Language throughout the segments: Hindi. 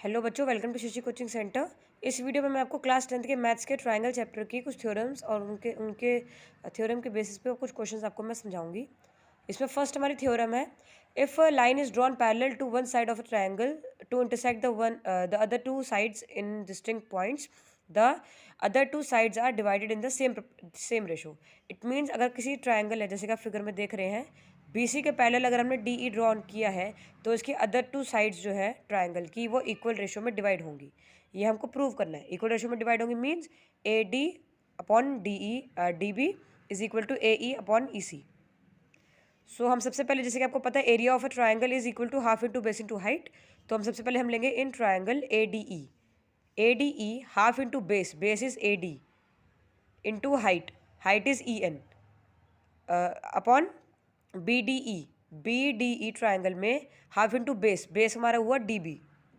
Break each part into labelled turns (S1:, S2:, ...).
S1: हेलो बच्चों, welcome to Shashi coaching centre. इस वीडियो में मैं आपको क्लास 10th के मैथ्स के ट्रायंगल चैप्टर की कुछ थ्योरम्स और उनके उनके थ्योरम के बेसिस पे कुछ क्वेश्चंस आपको मैं समझाऊंगी। इसमें फर्स्ट हमारी थ्योरम है, if a line is drawn parallel to one side of a triangle to intersect the other two sides in distinct points, the other two sides are divided in the same ratio. It means अगर किसी ट्रायंगल है, जैसे कि आप फिगर में देख रहे हैं, BC के पैरेलल अगर हमने DE ड्रॉन किया है तो इसकी अदर टू साइड्स जो है ट्रायंगल की वो इक्वल रेशो में डिवाइड होंगी। ये हमको प्रूव करना है। इक्वल रेशो में डिवाइड होंगी means AD upon DB is equal to AE upon EC। So हम सबसे पहले, जैसे कि आपको पता है, area of a triangle is equal to half into base into height. तो हम सबसे पहले हम लेंगे in triangle ADE half into base, base is AD into height, height is EN upon BDE triangle में हाफ इंटू बेस, बेस हमारा हुआ DB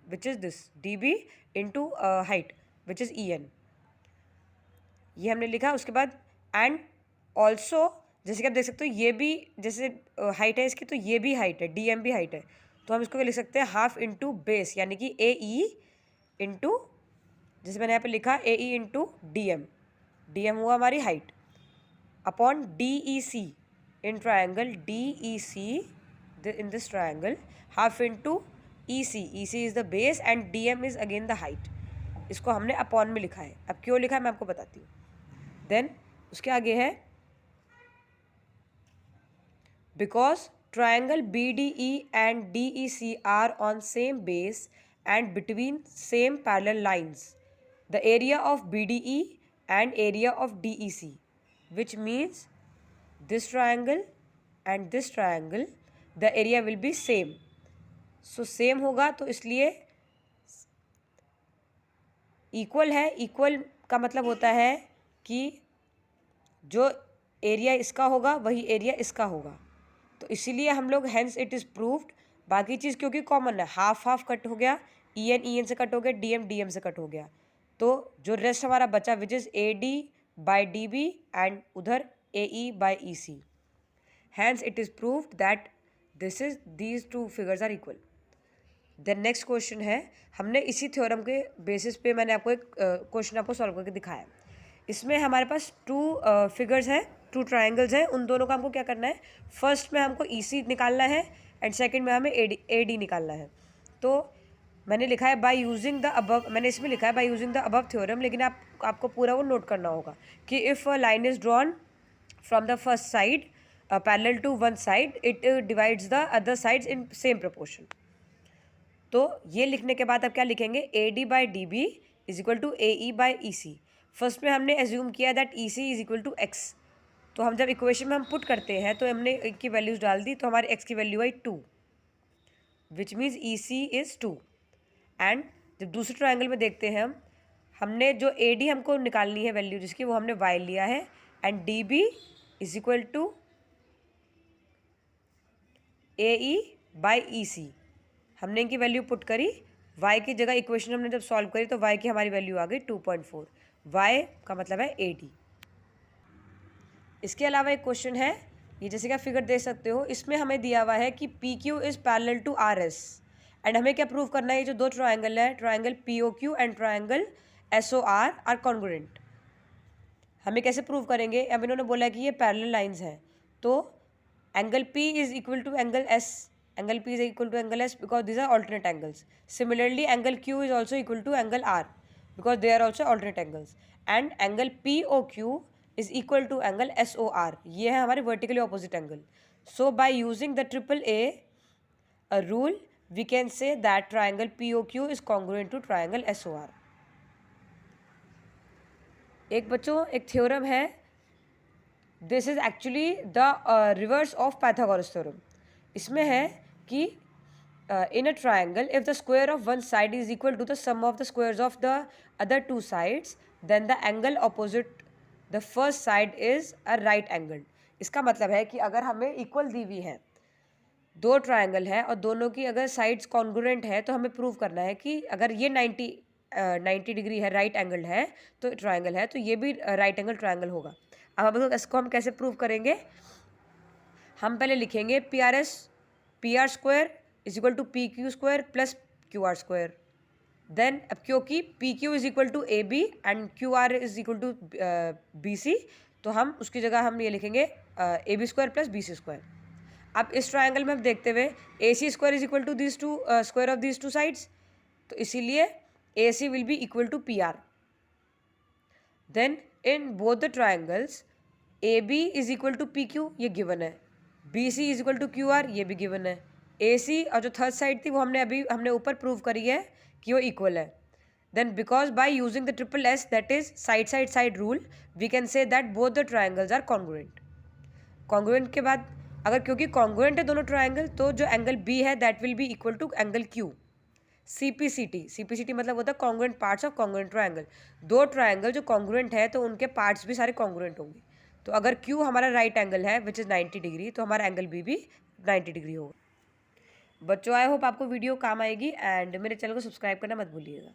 S1: which is this DB into height which is EN। ये हमने लिखा। उसके बाद एंड ऑल्सो, जैसे कि आप देख सकते हो, ये भी जैसे हाइट है इसकी, तो ये भी हाइट है, DM भी हाइट है, तो हम इसको लिख सकते हैं हाफ इंटू बेस, यानी कि AE इंटू, जैसे मैंने यहाँ पे लिखा AE इंटू DM हुआ हमारी height, upon DEC in triangle DEC, in this triangle half into EC is the base and DM is again the height। इसको हमने अपॉन में लिखा है। अब क्यों लिखा है मैं आपको बताती हूँ। देन उसके आगे है, because triangle BDE and DEC are on same base and between same parallel lines, the area of BDE and area of DEC, which means this triangle and this triangle, the area will be same। so same होगा तो इसलिए इक्वल है। इक्वल का मतलब होता है कि जो एरिया इसका होगा वही एरिया इसका होगा, तो इसीलिए हम लोग हेंस इट इज़ प्रूव्ड। बाकी चीज़ क्योंकि कॉमन है, हाफ हाफ कट हो गया, EN से कट हो गया, DM से कट हो गया, तो जो रेस्ट हमारा बचा which is AD by DB and उधर AE by EC। Hence it is proved that these two figures are equal। Then next question है, हमने इसी थ्योरम के बेसिस पे मैंने आपको एक क्वेश्चन आपको सॉल्व करके दिखाया। इसमें हमारे पास टू फिगर्स हैं, टू ट्रायंगल्स हैं। उन दोनों का हमको क्या करना है, फर्स्ट में हमको EC निकालना है एंड सेकंड में हमें AD निकालना है। तो मैंने लिखा है बाय यूजिंग द अबव, मैंने इसमें लिखा है by using the above theorem, लेकिन आपको पूरा वो नोट करना होगा कि if a line is drawn from the first side parallel to one side, it divides the other sides in same proportion. तो ये लिखने के बाद आप क्या लिखेंगे, AD by DB is equal to AE by EC। First में हमने एज्यूम किया that EC is equal to X, तो हम जब इक्वेशन में हम पुट करते हैं तो हमने की वैल्यूज डाल दी, तो हमारे X की value I 2 which means EC is 2। And जब दूसरे ट्रायंगल में देखते हैं हमने जो AD हमको निकालनी है वैल्यू जिसकी, वो हमने Y लिया है, and DB is equal to AE by EC। हमने इनकी वैल्यू पुट करी, y की जगह इक्वेशन हमने जब सॉल्व करी तो y की हमारी वैल्यू आ गई 2.4। y का मतलब है AD। इसके अलावा एक क्वेश्चन है, ये जैसे कि आप फिगर देख सकते हो, इसमें हमें दिया हुआ है कि PQ is parallel to RS and हमें क्या प्रूव करना है, ये जो दो ट्रायंगल है, triangle POQ and triangle SOR are congruent. हमें कैसे प्रूव करेंगे, अब इन्होंने बोला है कि ये पैरेलल लाइंस हैं, तो angle P is equal to angle S, angle P is equal to angle S because these are alternate angles। Similarly angle Q is also equal to angle R because they are also alternate angles, and angle POQ is equal to angle SOR, ये है हमारे vertically opposite angle। So by using the AAA rule we can say that triangle POQ is congruent to triangle SOR। एक बच्चों एक थ्योरम है, this is actually the reverse of Pythagoras theorem. इसमें है कि in a triangle if the square of one side is equal to the sum of the squares of the other two sides then the angle opposite the first side is a right angle। इसका मतलब है कि अगर हमें इक्वल दी हुई है, दो ट्रायंगल है और दोनों की अगर साइड्स कॉन्ग्रुएंट है, तो हमें प्रूव करना है कि अगर ये 90 डिग्री है, राइट एंगल है, तो ट्रायंगल है, तो ये भी राइट एंगल ट्रायंगल होगा। अब इसको हम कैसे प्रूव करेंगे, हम पहले लिखेंगे PR square is equal to PQ square plus QR square. Then अब क्योंकि P Q is equal to A B and Q R is equal to B C, तो हम उसकी जगह हम ये लिखेंगे A B square plus B C square. अब इस ट्राइंगल में हम देखते हुए A C square is equal to this two square of this two sides, तो इसीलिए A C will be equal to P R. Then in both the triangles A B is equal to P Q, ये गिवन है, B C is equal to Q R, ये भी गिवन है। ए सी और जो थर्ड साइड थी वो हमने ऊपर प्रूव करी है कि वो इक्वल है। Then because by using the triple S, that is side side side rule, we can say that both the triangles are congruent. Congruent के बाद अगर क्योंकि कॉन्ग्रुएंट है दोनों ट्राइंगल, तो जो एंगल बी है that will be equal to angle Q. CPCT मतलब होता है congruent parts of congruent triangle. दो ट्राइंगल जो कॉन्ग्रुएंट है तो उनके पार्ट्स भी सारे कॉन्ग्रुएंट होंगे। तो अगर क्यू हमारा राइट एंगल है विच इज़ 90 डिग्री, तो हमारा एंगल बी भी 90 डिग्री होगा। बच्चों आई होप आपको वीडियो काम आएगी एंड मेरे चैनल को सब्सक्राइब करना मत भूलिएगा।